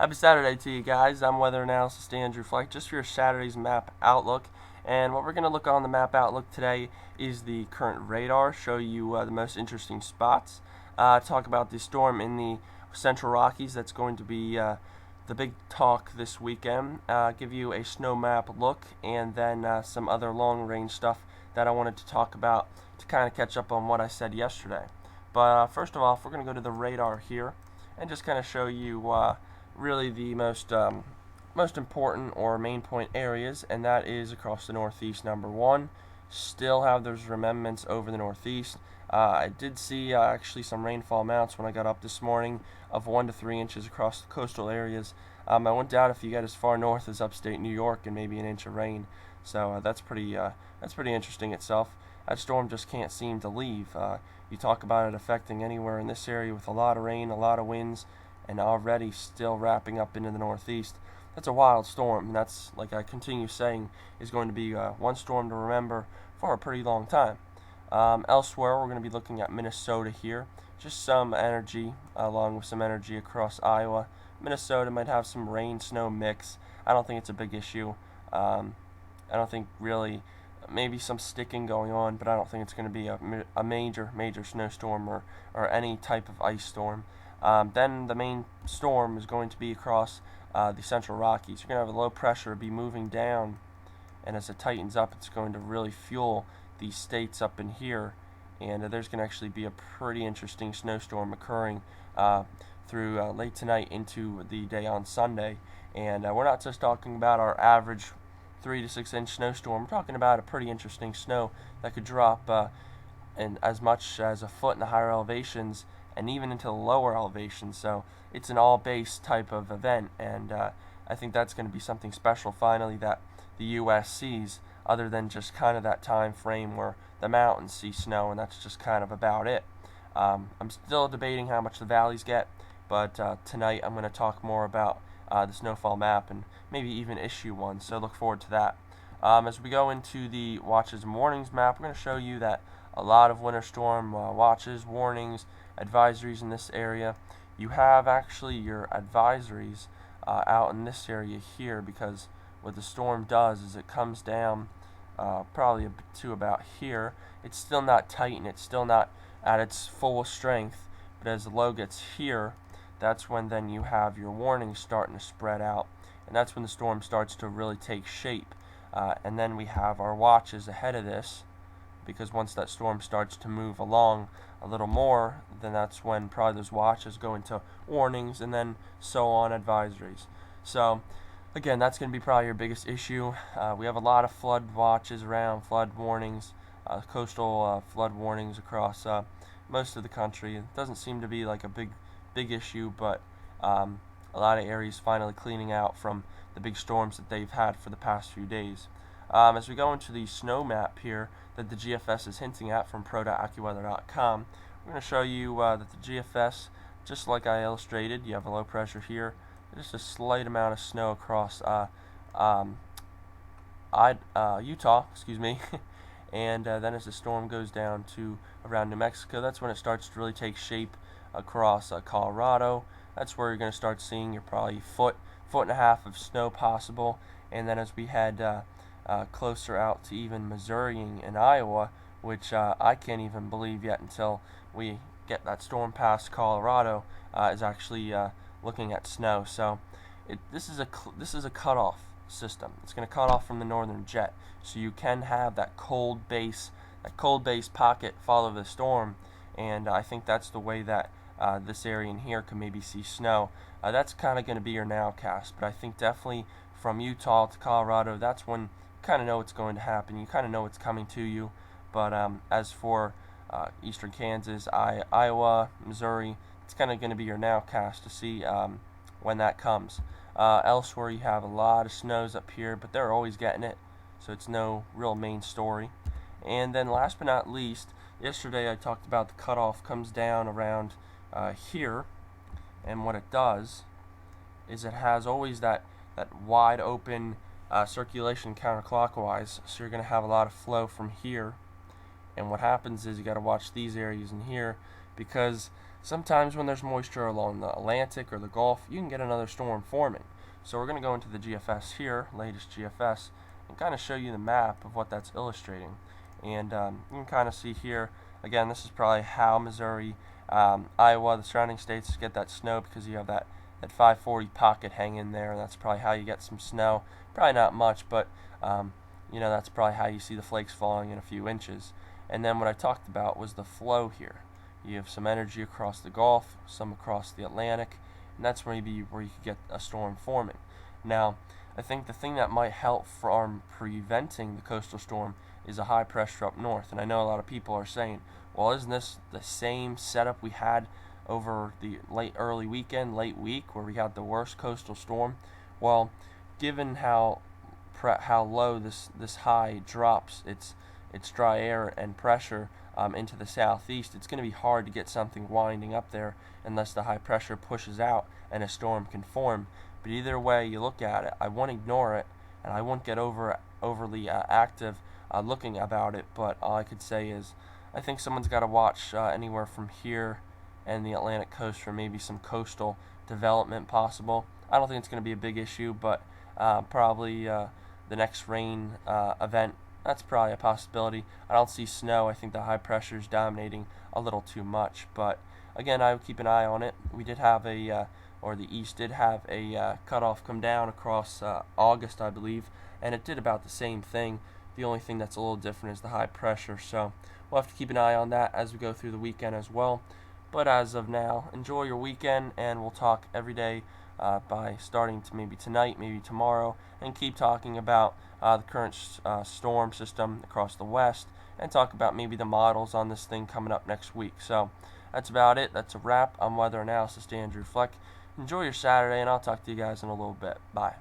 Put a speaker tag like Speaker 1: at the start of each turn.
Speaker 1: Happy Saturday to you guys. I'm Weather Analyst Andrew Fleck, just for your Saturday's map outlook. And what we're going to look on the map outlook today is the current radar, show you the most interesting spots, talk about the storm in the Central Rockies. That's going to be the big talk this weekend, give you a snow map look, and then some other long range stuff that I wanted to talk about to kind of catch up on what I said yesterday. But first of all, we're going to go to the radar here and just kind of show you really the most important or main point areas, and that is across the Northeast. Number one, still have those remnants over the Northeast. I did see actually some rainfall amounts when I got up this morning of 1 to 3 inches across the coastal areas. I wouldn't doubt if you get as far north as upstate New York and maybe an inch of rain. So that's pretty interesting itself. That storm just can't seem to leave. You talk about it affecting anywhere in this area with a lot of rain, a lot of winds, and already still wrapping up into the Northeast. That's a wild storm, and that's, like I continue saying, is going to be one storm to remember for a pretty long time. Elsewhere, we're going to be looking at Minnesota here. Just some energy, along with some energy across Iowa. Minnesota might have some rain-snow mix. I don't think it's a big issue. I don't think really, maybe some sticking going on, but I don't think it's going to be a major snowstorm or any type of ice storm. Then the main storm is going to be across the Central Rockies. You're going to have a low pressure be moving down, and as it tightens up, it's going to really fuel these states up in here, and there's going to actually be a pretty interesting snowstorm occurring through late tonight into the day on Sunday. And we're not just talking about our average 3 to 6 inch snowstorm. We're talking about a pretty interesting snow that could drop in as much as a foot in the higher elevations and even into the lower elevations. So it's an all-base type of event, and I think that's going to be something special finally that the U.S. sees, other than just kind of that time frame where the mountains see snow, and that's just kind of about it. I'm still debating how much the valleys get, but tonight I'm going to talk more about the snowfall map and maybe even issue one, so look forward to that. As we go into the watches and warnings map, we're going to show you that a lot of winter storm watches, warnings, advisories in this area. You have actually your advisories out in this area here, because what the storm does is it comes down probably to about here. It's still not tight and it's still not at its full strength, but as the low gets here, that's when then you have your warnings starting to spread out, and that's when the storm starts to really take shape. And then we have our watches ahead of this, because once that storm starts to move along a little more, then that's when probably those watches go into warnings and then so on advisories. So again, that's going to be probably your biggest issue. We have a lot of flood watches around, flood warnings, coastal flood warnings across most of the country. It doesn't seem to be like a big issue, but a lot of areas finally cleaning out from the big storms that they've had for the past few days. As we go into the snow map here that the GFS is hinting at from pro.accuweather.com, we're going to show you that the GFS, just like I illustrated, you have a low pressure here, just a slight amount of snow across Utah, and then as the storm goes down to around New Mexico, that's when it starts to really take shape across Colorado. That's where you're going to start seeing your probably foot and a half of snow possible, and then as we head closer out to even Missouri and Iowa, which I can't even believe yet until we get that storm past Colorado, is actually looking at snow. So this is a cutoff system. It's going to cut off from the northern jet, so you can have that cold base pocket follow the storm, and I think that's the way that this area in here can maybe see snow. That's kind of going to be your nowcast, but I think definitely from Utah to Colorado, that's when you kind of know what's going to happen. You kind of know what's coming to you. But as for eastern Kansas, Iowa, Missouri, it's kind of going to be your nowcast to see when that comes. Elsewhere, you have a lot of snows up here, but they're always getting it, so it's no real main story. And then last but not least, yesterday I talked about the cutoff comes down around here, and what it does is it has always that wide open circulation counterclockwise, so you're going to have a lot of flow from here. And what happens is you got to watch these areas in here, because sometimes when there's moisture along the Atlantic or the Gulf, you can get another storm forming. So we're going to go into the GFS here, latest GFS, and kind of show you the map of what that's illustrating. And you can kind of see here, again, this is probably how Missouri, Iowa, the surrounding states get that snow, because you have that 540 pocket hanging there. That's probably how you get some snow. Probably not much, but that's probably how you see the flakes falling in a few inches. And then what I talked about was the flow here. You have some energy across the Gulf, some across the Atlantic, and that's maybe where you could get a storm forming. Now, I think the thing that might help from preventing the coastal storm is a high pressure up north. And I know a lot of people are saying, well, isn't this the same setup we had over the early weekend, late week, where we had the worst coastal storm? Well, given how low this high drops its dry air and pressure into the southeast, it's going to be hard to get something winding up there unless the high pressure pushes out and a storm can form. But either way you look at it, I won't ignore it, and I won't get overly active looking about it. But all I could say is I think someone's got to watch anywhere from here and the Atlantic coast for maybe some coastal development possible. I don't think it's going to be a big issue, but probably the next rain event, that's probably a possibility. I don't see snow. I think the high pressure is dominating a little too much. But again, I would keep an eye on it. We did have or the East did have a cutoff come down across August, I believe, and it did about the same thing. The only thing that's a little different is the high pressure. So we'll have to keep an eye on that as we go through the weekend as well. But as of now, enjoy your weekend, and we'll talk every day by starting to maybe tonight, maybe tomorrow, and keep talking about the current storm system across the west, and talk about maybe the models on this thing coming up next week. So that's about it. That's a wrap. I'm Weather Analysis Andrew Fleck. Enjoy your Saturday, and I'll talk to you guys in a little bit. Bye.